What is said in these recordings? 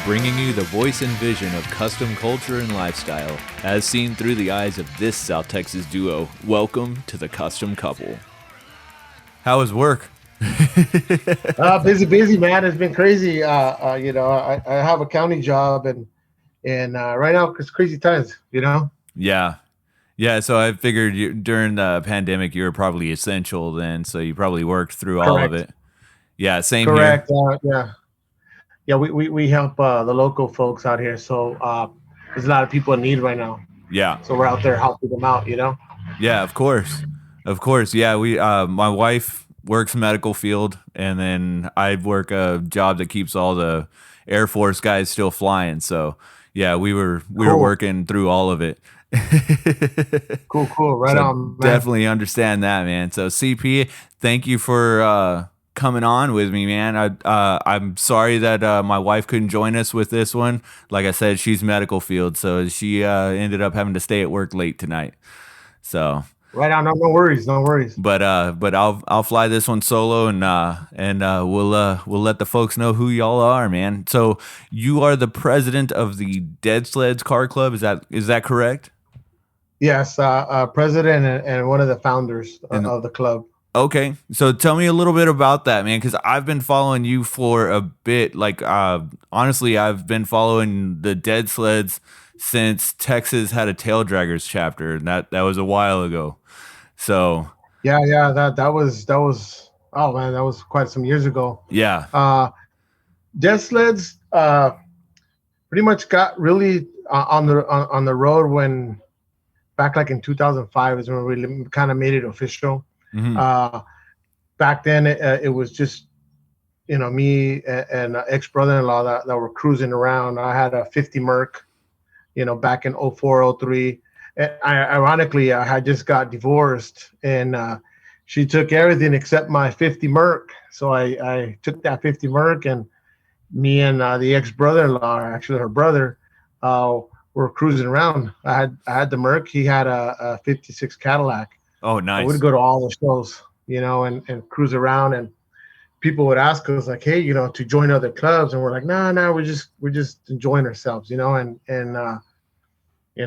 Bringing you the voice and vision of custom culture and lifestyle, as seen through the eyes of this South Texas duo. Welcome to the Custom Couple. How was work? Busy, man. It's been crazy. I have a county job, and right now it's crazy times. Yeah. So I figured during the pandemic you were probably essential then, so you probably worked through all of it. Yeah, same here. Correct. Yeah, we help the local folks out here. So there's a lot of people in need right now. Yeah. So we're out there helping them out, Yeah, of course. Yeah, we my wife works medical field, and then I work a job that keeps all the Air Force guys still flying. So yeah, we were working through all of it. Cool. Right on, man. Definitely understand that, man. So CePe, thank you for coming on with me, man. I'm sorry that my wife couldn't join us with this one. Like I said, she's medical field, so she ended up having to stay at work late tonight. So right on, no worries. But I'll fly this one solo, and we'll let the folks know who y'all are, man. So you are the president of the Dead Sleds Car Club. Is that correct? Yes, president and one of the founders of the club. Okay, so tell me a little bit about that, man, because I've been following you for a bit. Like, honestly, I've been following the Dead Sleds since Texas had a Taildraggers chapter, and that was a while ago. So yeah, that was oh man, that was quite some years ago. Yeah. Dead Sleds pretty much got really on the road when back like in 2005 is when we really kind of made it official. Mm-hmm. Back then it was just me and ex-brother-in-law that were cruising around. I had a 50 Merc, back in 04, 03. And ironically, I had just got divorced, and she took everything except my 50 Merc. So I took that 50 Merc, and me and the ex-brother-in-law, actually her brother, were cruising around. I had the Merc. He had a 56 Cadillac. Oh, nice. I would go to all the shows, and cruise around, and people would ask us like, hey, to join other clubs, and we're like, no, we're just enjoying ourselves, and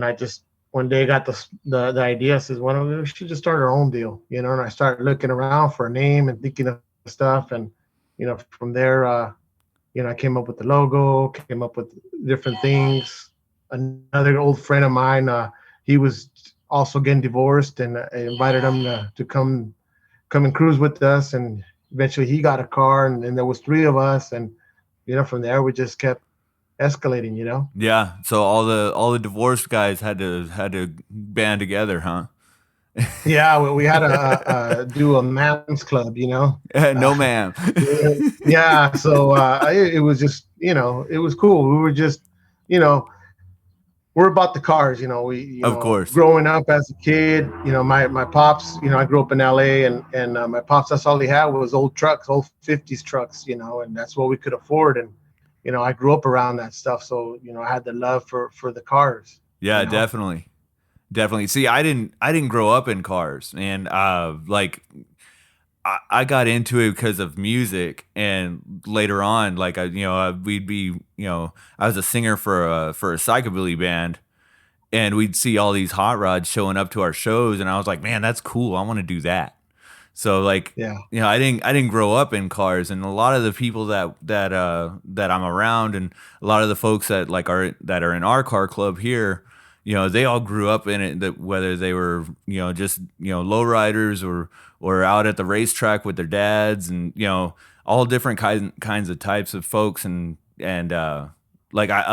I just one day got the idea, says, well, we should just start our own deal, and I started looking around for a name and thinking of stuff, and from there, I came up with the logo, came up with different things. Another old friend of mine, he was also getting divorced, and I invited him to come and cruise with us, and eventually he got a car, and there was 3 of us, and from there we just kept escalating. Yeah, so all the divorced guys had to band together, huh? Yeah, we had to do a man's club, No, ma'am. Yeah, so it was just it was cool. We were just we're about the cars, we of course. Growing up as a kid, my pops, I grew up in LA, and my pops, that's all he had was old trucks, old 50s trucks, and that's what we could afford. And I grew up around that stuff, so I had the love for the cars. Yeah, definitely. See, I didn't grow up in cars, and I got into it because of music, and later on, like we'd be, I was a singer for a psychobilly band, and we'd see all these hot rods showing up to our shows, and I was like, man, that's cool. I want to do that. So like, yeah, I didn't grow up in cars, and a lot of the people that I'm around, and a lot of the folks that are in our car club here, they all grew up in it, that whether they were, just, lowriders or out at the racetrack with their dads, and, all different kinds of types of folks. And I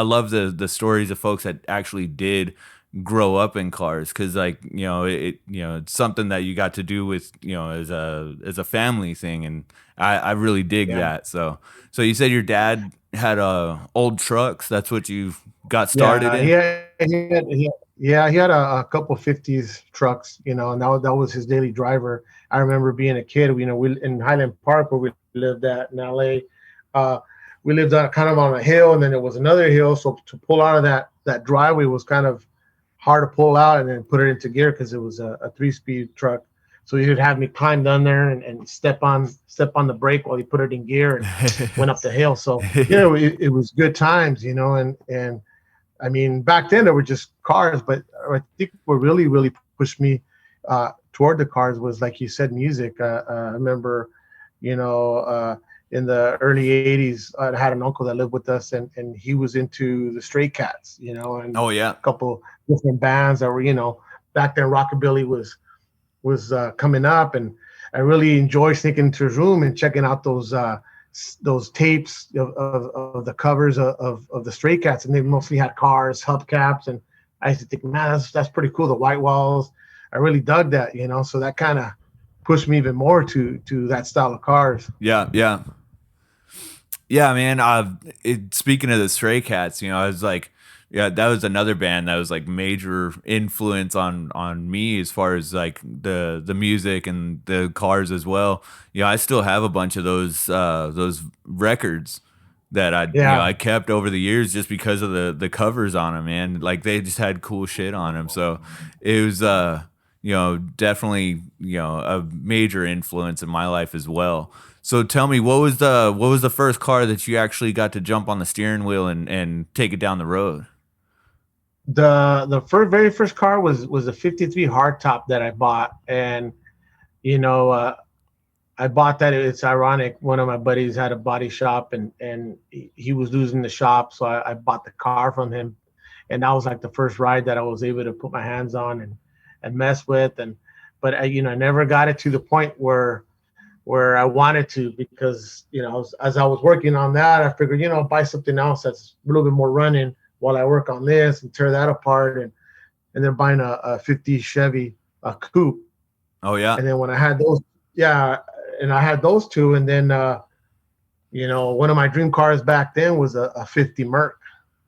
love the stories of folks that actually did grow up in cars, because it's something that you got to do with, as a family thing. And I really dig that. So you said your dad had old trucks. That's what you got started in? Yeah, he had a couple 50s trucks, and that was his daily driver. I remember being a kid, we in Highland Park where we lived at in LA. Uh, we lived on kind of on a hill, and then there was another hill. So to pull out of that driveway was kind of hard to pull out and then put it into gear because it was a 3-speed truck. So he would have me climb down there and step on the brake while he put it in gear and went up the hill. So it was good times, and I mean, back then there were just cars, but I think what really pushed me toward the cars was, like you said, music. I remember, you know, uh, in the early '80s, I had an uncle that lived with us, and he was into the Stray Cats, and Oh yeah. a couple different bands that were, back then rockabilly was coming up, and I really enjoyed sneaking into his room and checking out those tapes of the covers of the Stray Cats, and they mostly had cars, hubcaps, and I used to think, man, that's pretty cool. The white walls, I really dug that, So that kind of pushed me even more to that style of cars. Yeah, yeah. Yeah, man. Speaking of the Stray Cats, I was like, yeah, that was another band that was like major influence on me as far as like the music and the cars as well. I still have a bunch of those records that I Yeah, kept over the years just because of the covers on them, man. Like they just had cool shit on them, so it was definitely a major influence in my life as well. So tell me, what was the first car that you actually got to jump on the steering wheel and take it down the road? the very first car was a '53 hardtop that I bought, and you know. I bought that. It's ironic. One of my buddies had a body shop, and he was losing the shop, so I bought the car from him, and that was like the first ride that I was able to put my hands on and mess with, but I never got it to the point where I wanted to, because as I was working on that, I figured buy something else that's a little bit more running while I work on this and tear that apart, and then buying a '50 Chevy, a coupe. Oh yeah. And then when I had those, yeah, and I had those two, and then one of my dream cars back then was a '50 Merc,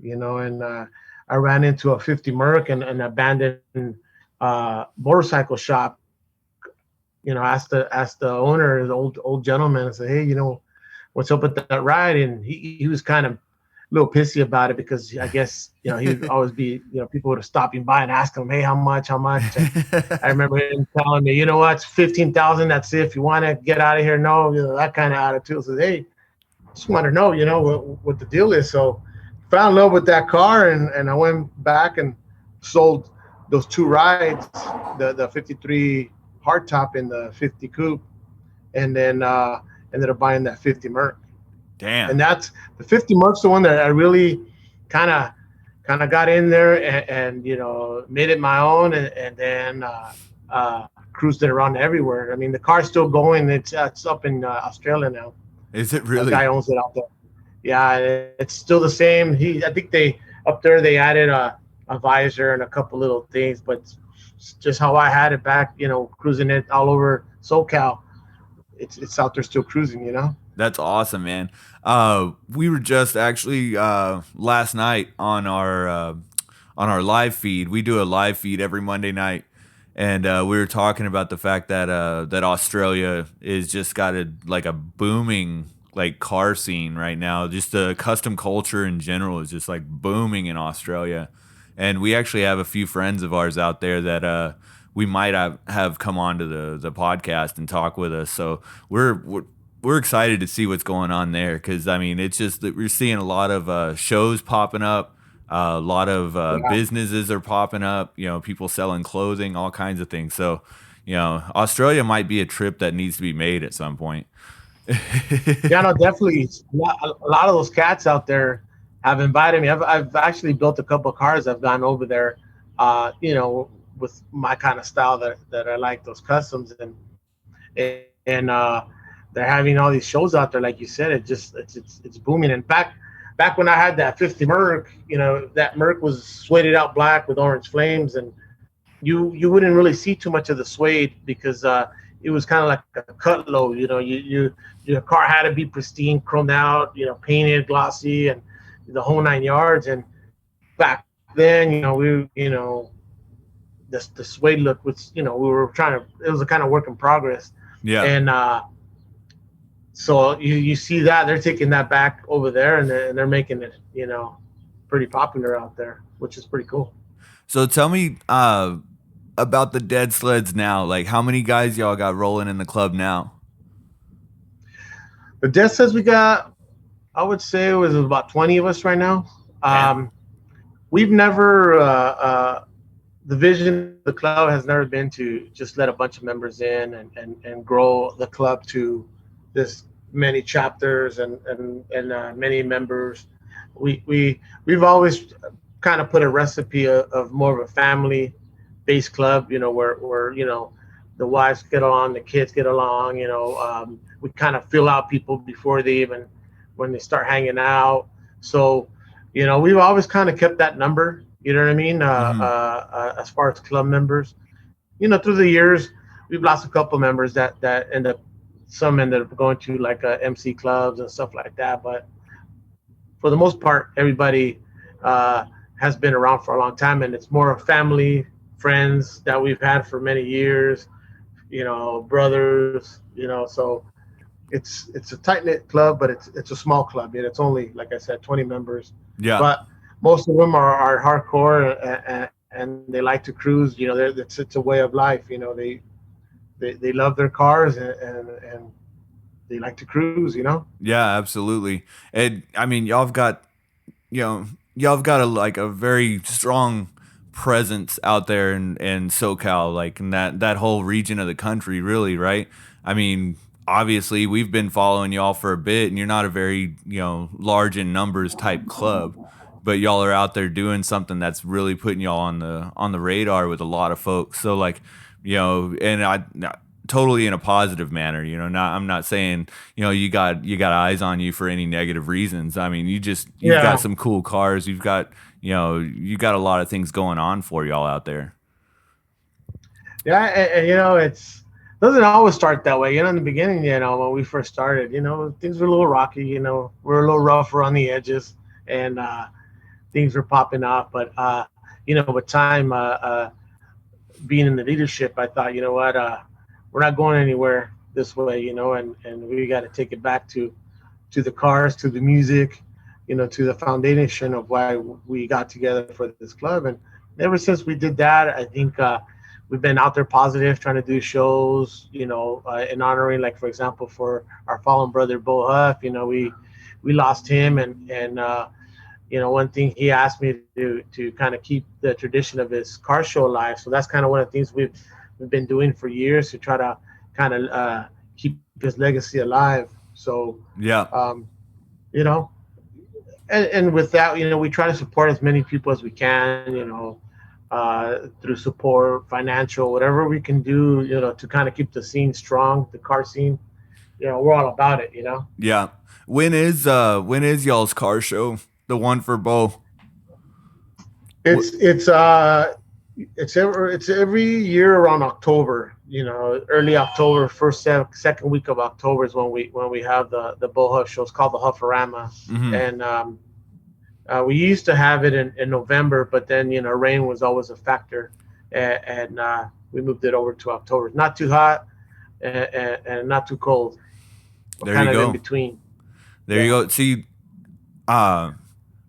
and I ran into a '50 Merc and an abandoned motorcycle shop. Asked the owner, the old gentleman, and said, hey, what's up with that ride? And he was kind of a little pissy about it, because I guess he would always be, people would have stopped him by and asked him, hey, how much? And I remember him telling me, what, it's 15,000. That's it. If you want to get out of here, no, that kind of attitude. So, hey, just want to know, what the deal is. So, fell in love with that car, and I went back and sold those two rides, the '53 hardtop and the '50 coupe, and then ended up buying that '50 Merc. And Damn. that's the '50 Merc's the one that I really kind of got in there, and made it my own, and then cruised it around everywhere. I mean, the car's still going. It's up in Australia now. Is it A guy really? owns it out there. Yeah, it's still the same. I think they up there they added a visor and a couple little things, but it's just how I had it back. Cruising it all over SoCal. It's out there still cruising. That's awesome, man. We were just actually last night on our live feed. We do a live feed every Monday night, and we were talking about the fact that Australia is just got a booming like car scene right now. Just the custom culture in general is just like booming in Australia, and we actually have a few friends of ours out there that we might have come on to the podcast and talk with us. So we're excited to see what's going on there, because I mean it's just that we're seeing a lot of shows popping up, a lot of Yeah. businesses are popping up. People selling clothing, all kinds of things. So Australia might be a trip that needs to be made at some point. Yeah, no, definitely. A lot of those cats out there have invited me. I've actually built a couple of cars. I've gone over there, with my kind of style that I like, those customs, and they're having all these shows out there. Like you said, it's booming. And back when I had that '50 Merc, that Merc was sueded out black with orange flames, and you wouldn't really see too much of the suede, because it was kind of like a cut load. Your car had to be pristine, chromed out, painted, glossy, and the whole 9 yards. And back then, the suede look, which we were trying to. It was a kind of work in progress, Yeah. and so you see that they're taking that back over there, and they're making it pretty popular out there, which is pretty cool. So tell me about the Dead Sleds now. Like, how many guys y'all got rolling in the club now? The Death says we got, I would say it was about 20 of us right now. Damn. We've never the vision of the club has never been to just let a bunch of members in and grow the club to this many chapters and many members. We've always kind of put a recipe of more of a family based club, where the wives get along, the kids get along. We kind of fill out people before they even when they start hanging out. So we've always kind of kept that number. You know what I mean? Hmm. As far as club members, through the years, we've lost a couple members that some ended up going to like MC clubs and stuff like that. But for the most part, everybody uh, has been around for a long time, and it's more family, friends that we've had for many years. Brothers. So it's a tight knit club, but it's a small club. It's only, like I said, 20 members, Yeah. but most of them are hardcore, and they like to cruise. It's a way of life. They love their cars, and they like to cruise. Yeah, absolutely. And I mean, you know, y'all have got a very strong presence out there in SoCal, like in that whole region of the country, really, right? I mean, obviously we've been following y'all for a bit, and you're not a very large in numbers type club, but y'all are out there doing something that's really putting y'all on the radar with a lot of folks. So like, and totally in a positive manner. Not I'm not saying you got eyes on you for any negative reasons. I mean, you've got Yeah, some cool cars. You got a lot of things going on for y'all out there. yeah, and it's doesn't always start that way. In the beginning, when we first started, things were a little rocky. We're a little rougher on the edges, and things were popping off. But with time, being in the leadership, I thought, what, we're not going anywhere this way, and we got to take it back to the cars, to the music, to the foundation of why we got together for this club. And ever since we did that, I think we've been out there positive, trying to do shows, in honoring, like, for example, for our fallen brother Bo Huff. We lost him, and one thing he asked me to kind of keep the tradition of his car show alive. So that's kind of one of the things we've been doing for years to try to kind of keep his legacy alive. So, Yeah. um, you know, and with that, we try to support as many people as we can, through support, financial, whatever we can do, to kind of keep the scene strong, the car scene. We're all about it. Yeah. When is y'all's car show? The one for Bo. What? It's every year around October. Early October, second week of October is when we have the Bull Huff show. It's called the Huffarama, Hmm. and we used to have it in November, but then rain was always a factor, and we moved it over to October. Not too hot, and not too cold, but There you kind of in go. between. There you Yeah. go. See, uh,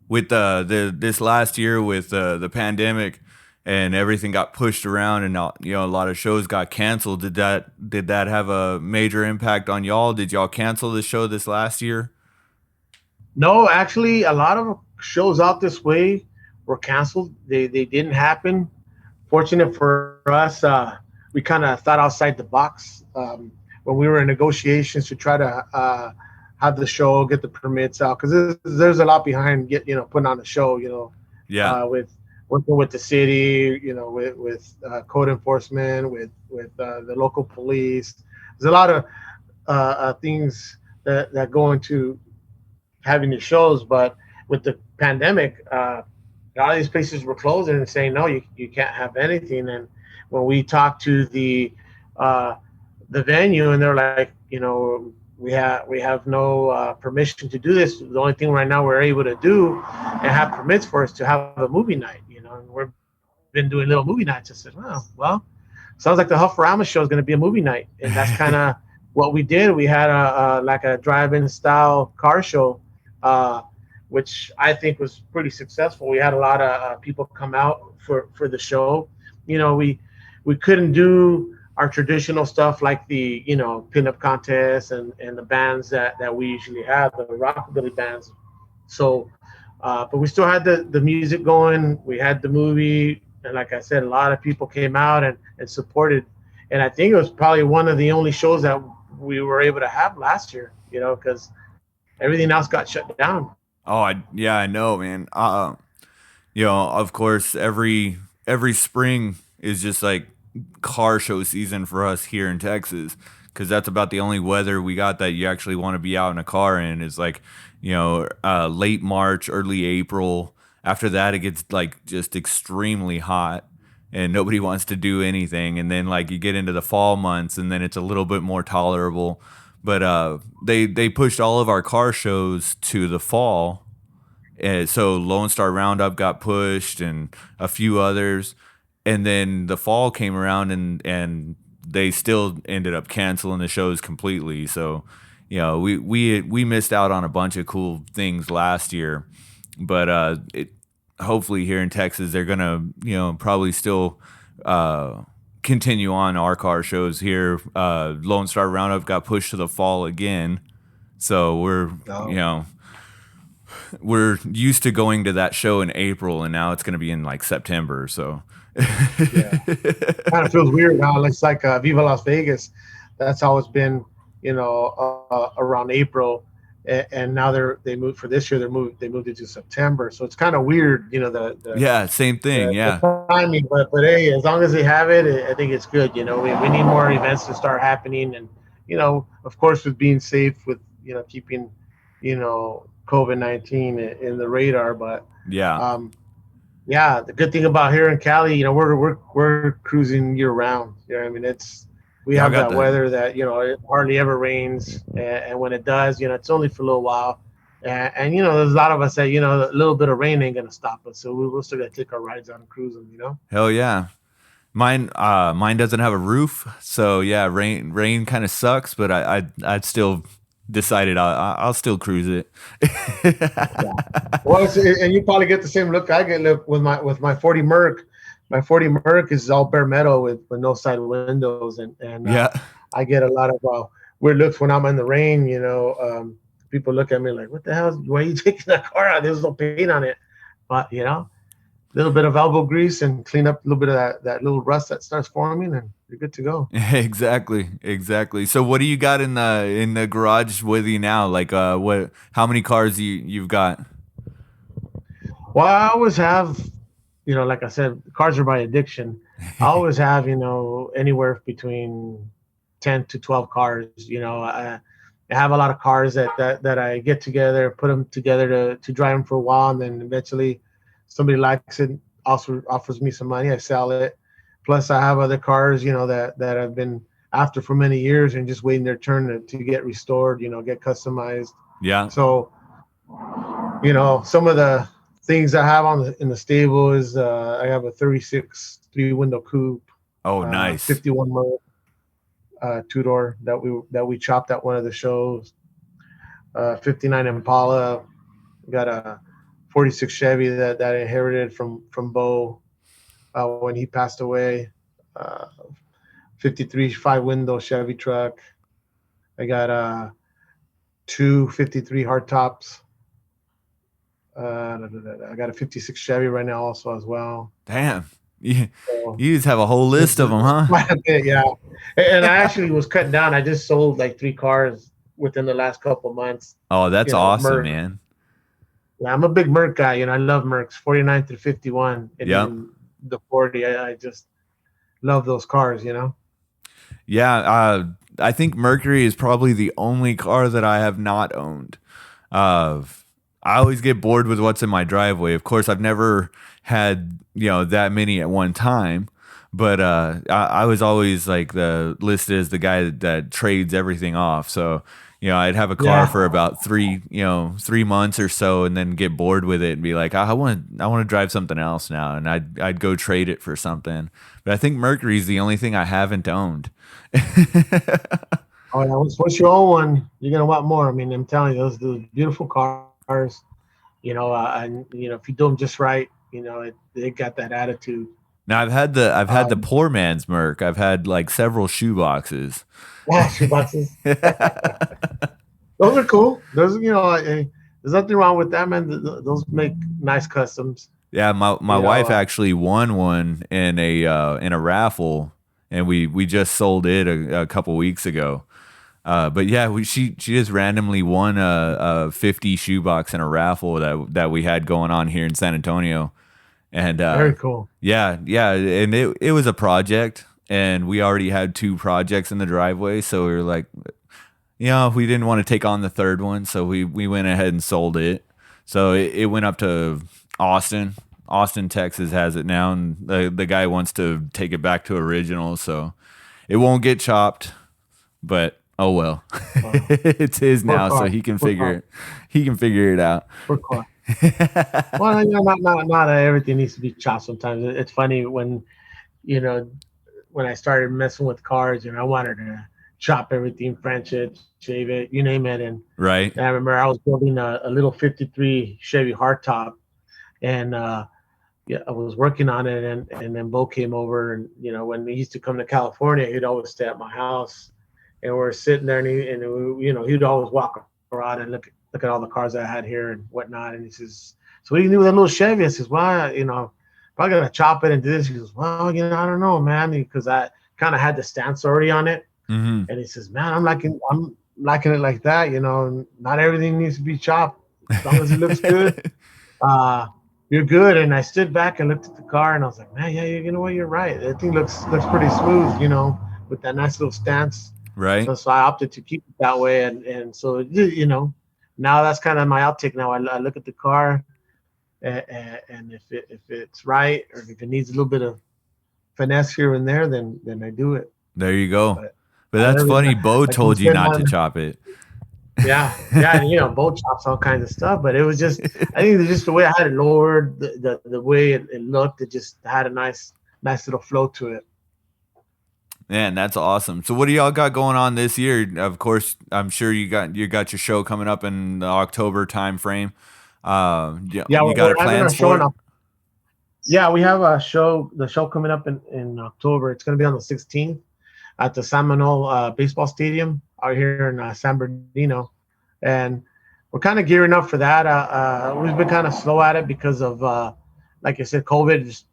with the this last year with the pandemic and everything got pushed around, and a lot of shows got canceled. Did that have a major impact on y'all? Did y'all cancel the show this last year? No, actually, a lot of shows out this way were canceled. They didn't happen. Fortunate for us, we kind of thought outside the box, when we were in negotiations to try to have the show, get the permits out, because there's a lot behind putting on a show. Yeah. With working with the city, with code enforcement, with the local police. There's a lot of things that go into having these shows. But with the pandemic, a lot of these places were closing and saying, no, you can't have anything. And when we talked to uh, the venue, and they're like, we have no permission to do this. The only thing right now we're able to do and have permits for is to have a movie night. And we're been doing little movie nights. I said, oh, well, sounds like the Huffarama show is going to be a movie night. And that's kind of what we did. We had a like a drive-in style car show, uh, which I think was pretty successful. We had a lot of people come out for the show. We couldn't do our traditional stuff like the pinup contests and the bands that we usually have, the rockabilly bands. So, but we still had the music going. We had the movie, and like I said, a lot of people came out and supported. And I think it was probably one of the only shows that we were able to have last year. Because everything else got shut down. Oh, yeah, I know, man. Of course, every spring is just like car show season for us here in Texas, because that's about the only weather we got that you actually want to be out in a car in. Is like, late March, early April. After that, it gets like just extremely hot, and nobody wants to do anything. And then like you get into the fall months, and then it's a little bit more tolerable. But they pushed all of our car shows to the fall, and so Lone Star Roundup got pushed, and a few others. And then the fall came around, and they still ended up canceling the shows completely. So, we missed out on a bunch of cool things last year. But hopefully here in Texas, they're gonna probably still continue on our car shows here. Lone Star Roundup got pushed to the fall again, so we're used to going to that show in April, and now it's going to be in like September. So Yeah, kind of feels weird now. It's like Viva Las Vegas. That's always been, around April, and now they moved for this year. They moved it to September, so it's kind of weird. Yeah, same thing. Yeah, the timing. But hey, as long as they have it, I think it's good. We need more events to start happening, and of course, with being safe, with keeping COVID-19 in the radar. But yeah. yeah, the good thing about here in Cali, we're cruising year round. I mean, we Yeah, I have got that that. weather that it hardly ever rains, and when it does, it's only for a little while. And there's a lot of us that a little bit of rain ain't gonna stop us, so we'll still gotta take our rides out and cruising. Hell yeah. Mine doesn't have a roof, so yeah, rain kind of sucks, but I'd still decided I'll still cruise it. Yeah. Well, and you probably get the same look I get. Look with my 40 Merc. My 40 Merc is all bare metal with no side windows, and Yeah. I get a lot of weird looks when I'm in the rain. People look at me like, "What the hell? Why are you taking that car out? There's no paint on it." But a little bit of elbow grease and clean up a little bit of that little rust that starts forming, and you're good to go. Exactly. So what do you got in the garage with you now? Like how many cars you've got? Well, I always have, like I said, cars are my addiction. I always have, anywhere between 10 to 12 cars. I have a lot of cars that I get together, put them together to drive them for a while, and then eventually somebody likes it, also offers me some money, I sell it. Plus, I have other cars, that I've been after for many years and just waiting their turn to get restored, get customized. Yeah. So, some of the things I have in the stable is I have a 36 3-window coupe, Oh, nice. 51 two-door that we chopped at one of the shows, 59 Impala, got a 46 Chevy that I inherited from Bo when he passed away, 53 5-window Chevy truck. I got two 53 hardtops. I got a 56 Chevy right now also as well. Damn. You, So you just have a whole list of them, huh? quite a bit, yeah. And I actually was cutting down. I just sold like 3 cars within the last couple months. Oh, that's awesome, Merc. man. Yeah, I'm a big Merc guy. I love Mercs, 49 through 51, and Yep. even the 40. I just love those cars. Yeah, I think Mercury is probably the only car that I have not owned. I always get bored with what's in my driveway. Of course, I've never had that many at one time, But I was always like the listed as the guy that trades everything off. So I'd have a car Yeah. for about 3 months or so, and then get bored with it and be like, I want to drive something else now, and I'd go trade it for something. But I think Mercury's the only thing I haven't owned. Oh, yeah. Once you own one, you're gonna want more. I mean, I'm telling you, those beautiful cars. And if you do them just right, they got that attitude. Now I've had the Um, poor man's Merc. I've had like several shoe boxes. yeah, shoe boxes. Those are cool. There's nothing wrong with that, man. Those make nice customs. Yeah, my You know, wife actually won one in a raffle, and we just sold it a couple weeks ago. But yeah, she just randomly won a 50 shoebox in a raffle that we had going on here in San Antonio, and very cool. yeah, and it was a project, and we already had two projects in the driveway, so we were like, we didn't want to take on the third one, so we went ahead and sold it. So it went up to Austin. Austin, Texas has it now, and the guy wants to take it back to original, so it won't get chopped, but oh well. It's his Poor now, so car. he can Poor figure car. it. He can figure it out. Poor car. Well, not everything needs to be chopped. Sometimes it's funny you know when I started messing with cars, and I wanted to chop everything, French it, shave it, you name it. And, Right? and I remember I was building a little '53 Chevy hardtop, and yeah, I was working on it, and then Bo came over, and when he used to come to California, he'd always stay at my house, and we're sitting there, and he'd always walk around and look at all the cars I had here and whatnot, and he says, "So what do you do with that little Chevy?" I says, "Well, probably gonna chop it and do this." He goes, "Well, I don't know, man," because I kind of had the stance already on it, Mm-hmm. and he says, "Man, I'm liking it like that, not everything needs to be chopped as long as it looks good." uh, you're good. And I stood back and looked at the car, and I was like, man, yeah, you know what, you're right. That thing looks pretty smooth, with that nice little stance. Right? So I opted to keep it that way, and so now that's kind of my outtake. Now I look at the car, and if it's right, or if it needs a little bit of finesse here and there, then I do it. There you go. But But not that's every funny. Bo I can told you spend not to on. chop it. Yeah, and boat chops, all kinds of stuff. But it was I think just the way I had it lowered, the way it looked, it just had a nice little flow to it. Man, that's awesome. So what do y'all got going on this year? Of course, I'm sure you got your show coming up in the October time frame. Yeah, You got we're having plans a show for it? in. Yeah, we have the show coming up in October. It's going to be on the 16th at the San Manuel Baseball Stadium out here in San Bernardino, and we're kind of gearing up for that. We've been kind of slow at it because of, like I said, COVID.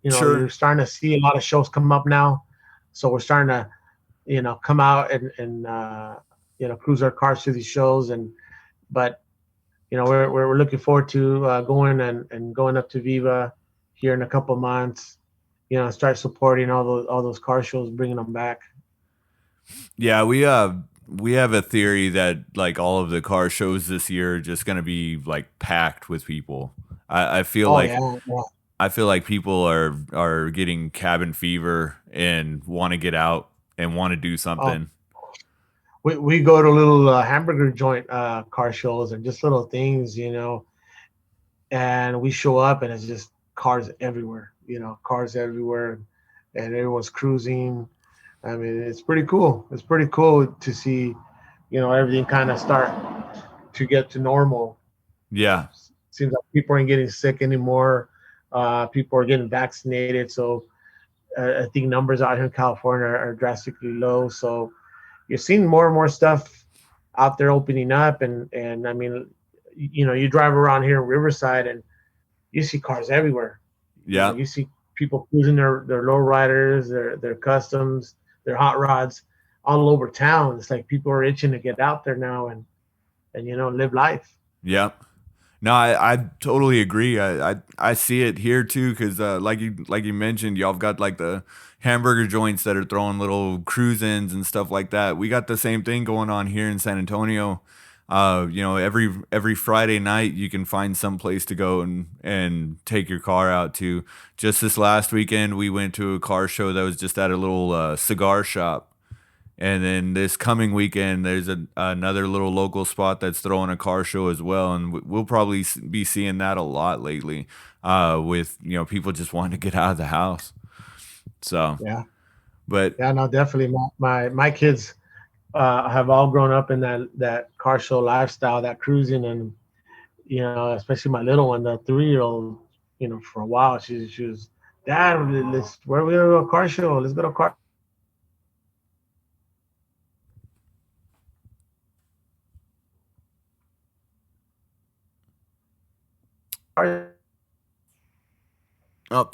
You're Sure. starting to see a lot of shows come up now, so we're starting to, come out and cruise our cars through these shows. But we're looking forward to going and going up to Viva here in a couple of months. Start supporting all those car shows, bringing them back. Yeah, we have a theory that like all of the car shows this year are just gonna be like packed with people. I feel Oh like yeah, yeah. I feel like people are getting cabin fever and want to get out and want to do Oh, something. we go to little hamburger joint car shows and just little things, and we show up and it's just cars everywhere. Cars everywhere, and everyone's cruising. I mean, it's pretty cool. It's pretty cool to see, everything kind of start to get to normal. Yeah. Seems like people aren't getting sick anymore. People are getting vaccinated, so I think numbers out here in California are drastically low. So you're seeing more and more stuff out there opening up, and I mean, you drive around here in Riverside and you see cars everywhere. Yeah. You see people cruising their lowriders, their customs, their hot rods all over town. It's like people are itching to get out there now and live life. Yeah. No, I totally agree. I see it here too because like you mentioned, y'all have got like the hamburger joints that are throwing little cruise ins and stuff like that. We got the same thing going on here in San Antonio. You know, every Friday night you can find some place to go and take your car out to. Just this last weekend, we went to a car show that was just at a little cigar shop. And then this coming weekend, there's another little local spot that's throwing a car show as well, and we'll probably be seeing that a lot lately, with you know people just wanting to get out of the house. So, Yeah, but yeah, no, definitely. My kids have all grown up in that car show lifestyle, that cruising, and especially my little one, the 3-year-old. For a while, she was, Dad, where are we gonna go to a car show? Let's go to a car. oh,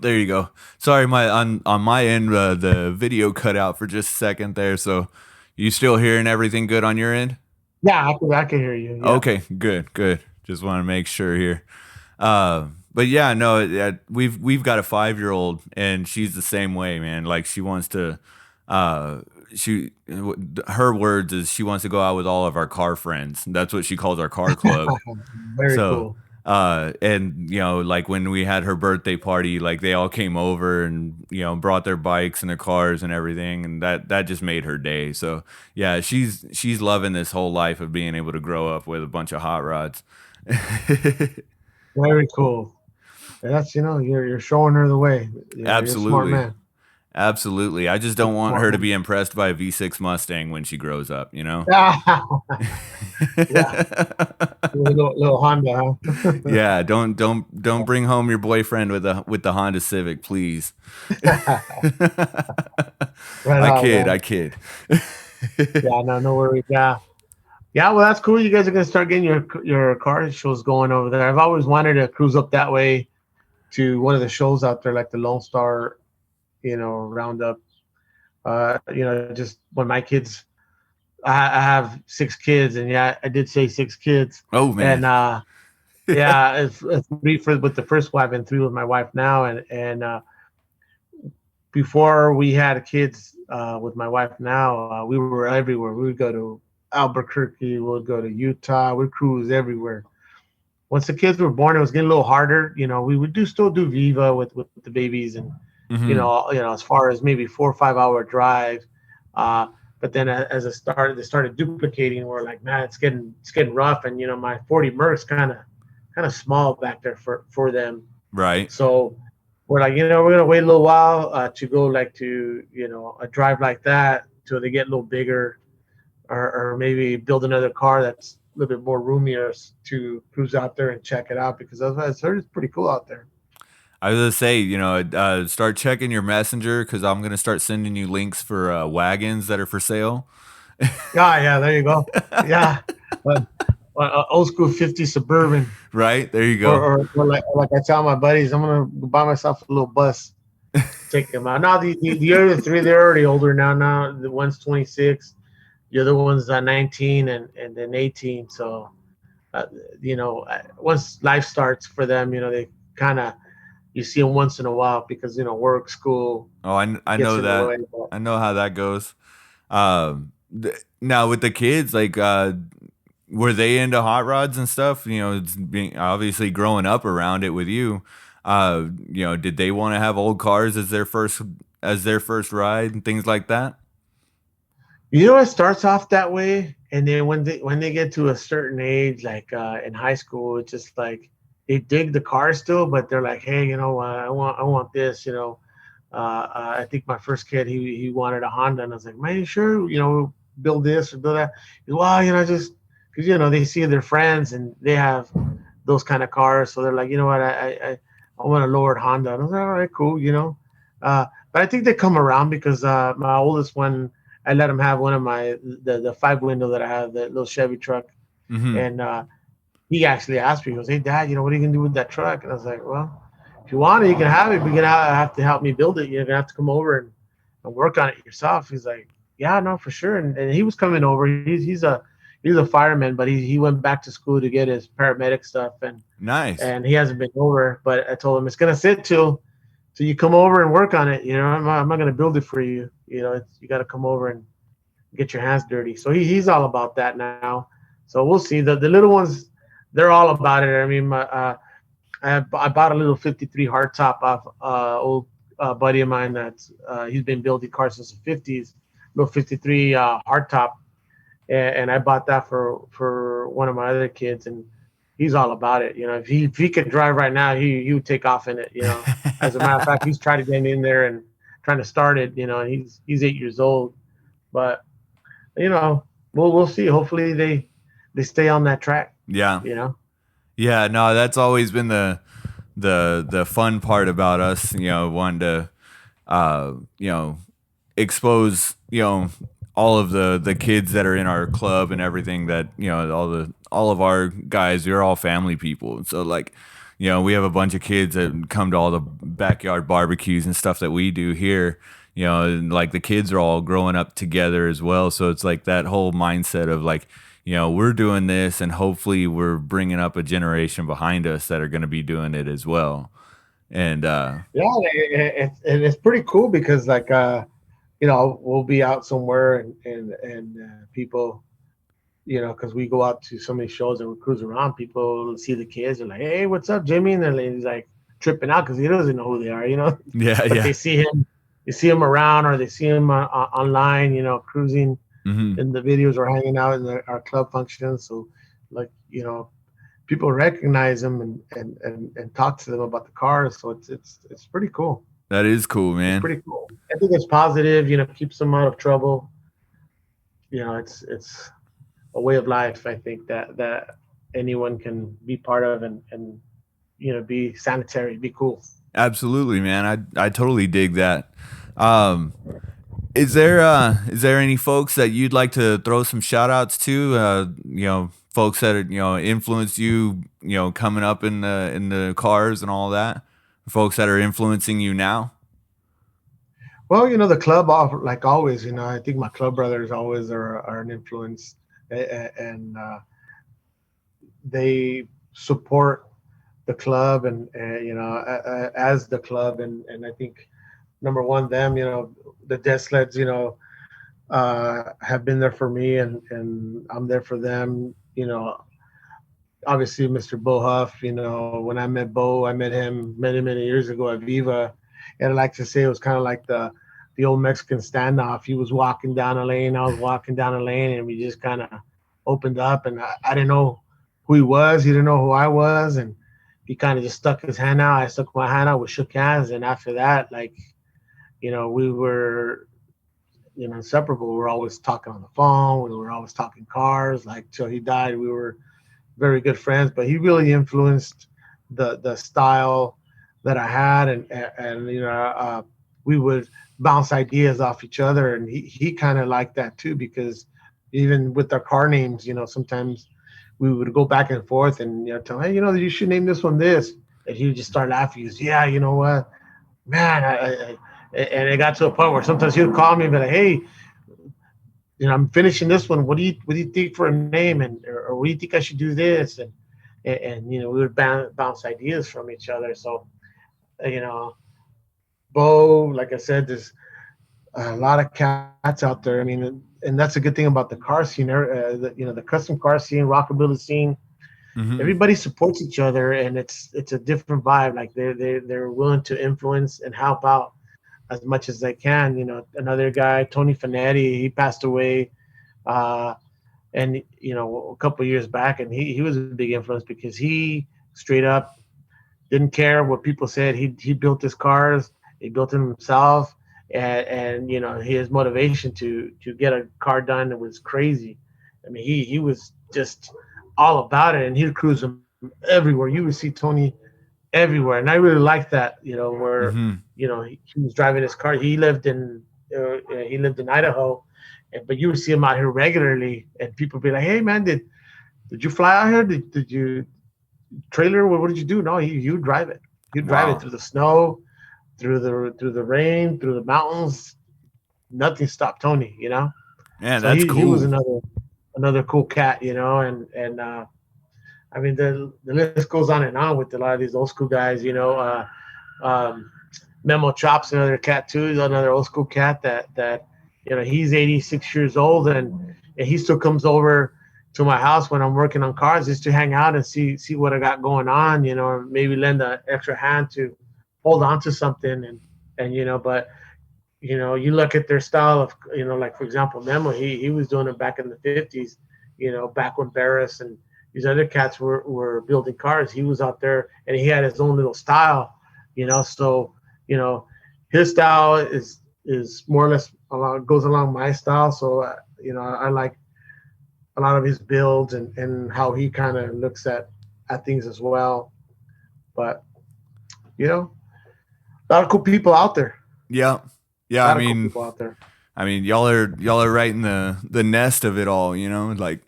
there you go. Sorry, my on my end, the video cut out for just a second there. So, you still hearing everything good on your end? Yeah, I can hear you. Yeah. Okay, good, good. Just want to make sure here. But yeah, no, we've got a 5-year-old, and she's the same way, man. Like she wants to, uh, she her words is she wants to go out with all of our car friends. That's what she calls our car club. Very So, cool. and you know, like when we had her birthday party, like they all came over and you know brought their bikes and their cars and everything, and that just made her day. So yeah, she's loving this whole life of being able to grow up with a bunch of hot rods. Very cool. And that's you're showing her the way. You're a smart Absolutely. man. Absolutely. I just You're don't a want smart her to man. be impressed by a V6 Mustang when she grows up, you know? Yeah, little Honda, Yeah, don't bring home your boyfriend with the Honda Civic, please. huh? Right I on, kid, man. I kid. Yeah, no, no worries. Yeah, yeah. Well, that's cool. You guys are gonna start getting your car shows going over there. I've always wanted to cruise up that way to one of the shows out there, like the Lone Star, Roundup. Just when my kids, I have 6 kids, and yeah, I did say 6 kids, Oh man. and yeah, it's 3 with the first wife and 3 with my wife now, and before we had kids with my wife now, we were everywhere. We would go to Albuquerque, we would go to Utah, we'd cruise everywhere. Once the kids were born, it was getting a little harder. We would still do Viva with the babies, and Hmm. as far as maybe 4 or 5 hour drive. Uh, but then as they started duplicating. We're like, man, it's getting rough, and my 40 Merc's kind of small back there for them. Right. So we're like, we're gonna wait a little while to go like to a drive like that till they get a little bigger, or maybe build another car that's a little bit more roomier to cruise out there and check it out, because I've heard it's pretty cool out there. I was gonna say, you know, start checking your messenger because I'm gonna start sending you links for wagons that are for sale. Yeah, yeah, there you go. Yeah, but old school 50 Suburban, Right there, you or, go. or like I tell my buddies, I'm gonna buy myself a little bus, take them out. Now the other 3, they're already older now. Now the one's 26, the other one's 19, and then 18. So uh, once life starts for them, they kind of, you see them once in a while because work, school Oh, I gets know in the that. way. But I know how that goes. Now with the kids, like, were they into hot rods and stuff? You know, it's being obviously growing up around it with you. You know, did they want to have old cars as their first ride and things like that? it starts off that way, and then when they get to a certain age, like in high school, it's just like they dig the car still, but they're like, hey, I want this. I think my first kid, he wanted a Honda, and I was like, man, you sure? Build this or build that. He goes, well, just because they see their friends and they have those kind of cars, so they're like, you know what, I want a lowered Honda. And I was like, all right, cool. But I think they come around because my oldest one, I let him have one of the 5 window that I have, the little Chevy truck, Mm-hmm. and he actually asked me, he goes, hey, Dad, what are you gonna do with that truck? And I was like, well, if you want it, you can have it, but you're gonna have to help me build it. You're gonna have to come over and work on it yourself. He's like, yeah, no, for sure. And he was coming over. He's a fireman, but he went back to school to get his paramedic stuff, and Nice. and he hasn't been over. But I told him it's gonna sit till you come over and work on it. I'm not gonna build it for you. You got to come over and get your hands dirty. So he's all about that now. So we'll see. The little ones, they're all about it. I mean, I bought a little 53 hardtop off old buddy of mine that's he's been building cars since the 50s, little 53 hardtop, and I bought that for one of my other kids, and he's all about it. You know, if he could drive right now, he would take off in it. You know, as a matter of fact, he's trying to get in there and trying to start it. You know, and he's 8 years old, but you know, we'll see. Hopefully they stay on that track. Yeah. You know. Yeah, no, that's always been the fun part about us, wanting to expose, all of the kids that are in our club and everything, that, all of our guys, we're all family people. So like, we have a bunch of kids that come to all the backyard barbecues and stuff that we do here, and like the kids are all growing up together as well. So it's like that whole mindset of like, we're doing this, and hopefully we're bringing up a generation behind us that are going to be doing it as well. And Yeah, it's pretty cool because like we'll be out somewhere and people, because we go out to so many shows and we cruise around, people see the kids and like, hey, what's up, Jimmy? And then he's like tripping out because he doesn't know who they are, yeah, but yeah. they see him around, or they see him online, cruising Mm-hmm. in the videos or hanging out in our club functions. So like, people recognize them and talk to them about the cars. So it's pretty cool. That is cool, It's man. pretty cool. I think it's positive, keeps them out of trouble. It's a way of life, I think, that anyone can be part of and be sanitary, be cool. Absolutely, man. I totally dig that. Um, is there any folks that you'd like to throw some shout outs to? Folks that are, influenced you, coming up in the cars and all that. Folks that are influencing you now. Well, the club, like always, I think my club brothers always are an influence, and they support the club and as the club, and I think number one, them, the Dead Sleds, have been there for me, and I'm there for them. Obviously, Mr. Bo Huff. When I met him many years ago at Viva, and I like to say it was kind of like the old Mexican standoff. He was walking down a lane, I was walking down a lane, and we just kind of opened up, and I didn't know who he was, he didn't know who I was, and he kind of just stuck his hand out. I stuck my hand out, we shook hands, and after that, like, we were, inseparable. We were always talking on the phone. We were always talking cars. Like till he died, we were very good friends. But he really influenced the style that I had, and we would bounce ideas off each other, and he kind of liked that too, because even with our car names, sometimes we would go back and forth, and tell him, hey, you should name this one this, and he would just start laughing. He goes, yeah, you know what, man, and it got to a point where sometimes he would call me and be like, hey, I'm finishing this one. What do you think for a name, and or what do you think I should do this, and we would bounce ideas from each other. So you know, Bo, like I said, there's a lot of cats out there. I mean, and that's a good thing about the car scene. The custom car scene, rockabilly scene. Mm-hmm. Everybody supports each other, and it's a different vibe. Like they're willing to influence and help out as much as they can. Another guy, Tony Fanetti, he passed away, uh, and a couple of years back, and he was a big influence because he straight up didn't care what people said. He built his cars, he built them himself, and his motivation to get a car done was crazy. I mean, he was just all about it, and he'd cruise them everywhere. You would see Tony everywhere, and I really liked that. Where Mm-hmm. he was driving his car. He lived in Idaho, but you would see him out here regularly, and people would be like, "Hey, man, did you fly out here? Did you trailer? What did you do?" No, you drive it. You drive it Wow. through the snow, through the rain, through the mountains. Nothing stopped Tony. Man, So that's he was cool. another cool cat. And I mean the list goes on and on with a lot of these old school guys. Um, Memo Chop's another cat too. He's another old school cat that he's 86 years old, and he still comes over. to my house when I'm working on cars, just to hang out and see what I got going on, or maybe lend an extra hand to hold on to something. And but you look at their style of, like for example, Memo, he was doing it back in the 50s, back when Barris and these other cats were building cars. He was out there and he had his own little style, so his style is more or less goes along my style. So I like a lot of his builds and how he kind of looks at things as well. But a lot of cool people out there. Yeah. Yeah, A lot of cool people out there. I mean, y'all are right in the nest of it all, like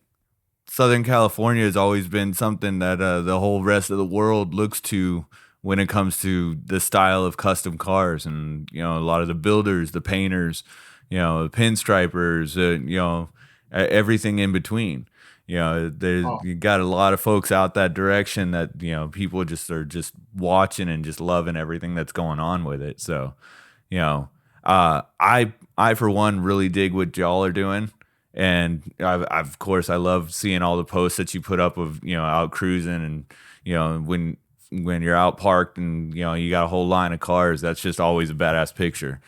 Southern California has always been something that the whole rest of the world looks to when it comes to the style of custom cars, and a lot of the builders, the painters, the pinstripers, everything in between. There's you got a lot of folks out that direction that people just are just watching and just loving everything that's going on with it. So, I for one really dig what y'all are doing, and of course I love seeing all the posts that you put up of out cruising, and when you're out parked and you got a whole line of cars. That's just always a badass picture.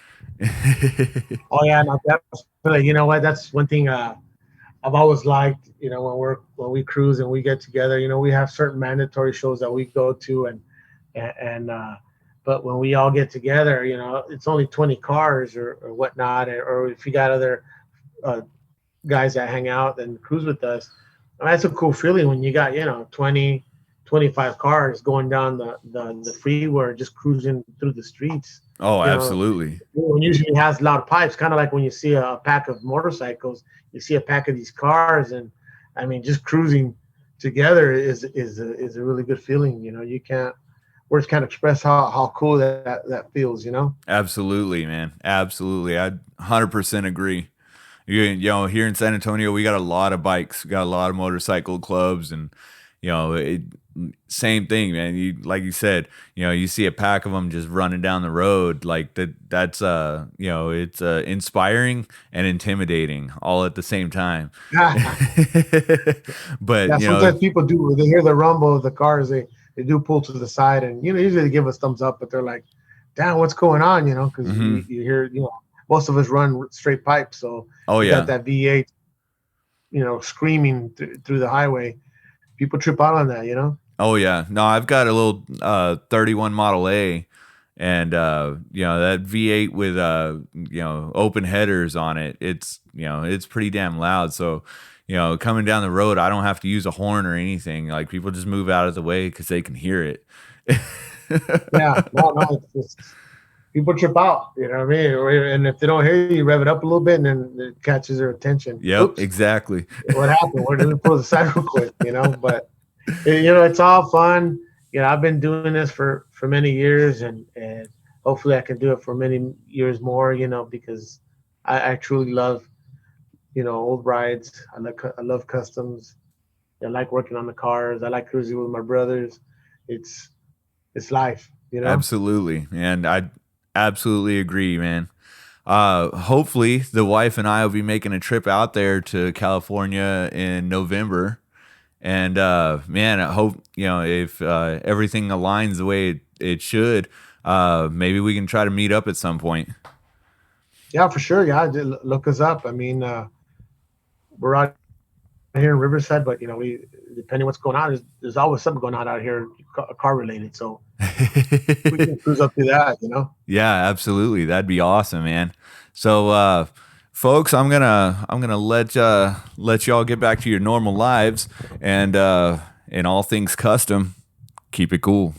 Oh yeah, no, definitely. You know what? That's one thing I've always liked. When we cruise and we get together, we have certain mandatory shows that we go to, and but when we all get together, it's only 20 cars or whatnot, or if you got other guys that hang out and cruise with us. And that's a cool feeling when you got 20, 25 cars going down the freeway, just cruising through the streets. Oh, absolutely. It usually has loud pipes, kind of like when you see a pack of motorcycles, you see a pack of these cars, and I mean, just cruising together is a really good feeling. You can't words can't express how cool that feels. Absolutely, man. Absolutely. I 100% agree. Here in San Antonio, we got a lot of bikes, we got a lot of motorcycle clubs, and same thing, man. Like you said, you see a pack of them just running down the road, like that's it's inspiring and intimidating all at the same time. But yeah, sometimes people do, they hear the rumble of the cars, they do pull to the side, and usually they give us thumbs up, but they're like, damn, what's going on? Because you hear, most of us run straight pipes, so got that V8 screaming through the highway. People trip out on that. Oh yeah, no, I've got a little 31 Model A, and that V8 with open headers on it. It's it's pretty damn loud. So coming down the road, I don't have to use a horn or anything. Like, people just move out of the way because they can hear it. Yeah, no, it's people trip out. You know what I mean? And if they don't hear you, rev it up a little bit, and then it catches their attention. Yep, oops, exactly. What happened? Where did we pull the side real quick? But it's all fun. I've been doing this for many years, and hopefully I can do it for many years more. Because I truly love old rides. I love customs. I like working on the cars. I like cruising with my brothers. It's life. Absolutely, and I absolutely agree, man. Hopefully the wife and I will be making a trip out there to California in November, and man, I hope if everything aligns the way it should, maybe we can try to meet up at some point. Yeah, for sure. Yeah, look us up. I mean, we're out here in Riverside, but we, depending what's going on, there's always something going on out here, car related. So we can cruise up to that. Yeah, absolutely. That'd be awesome, man. So, folks, I'm gonna let y'all get back to your normal lives, and in all things custom, keep it cool.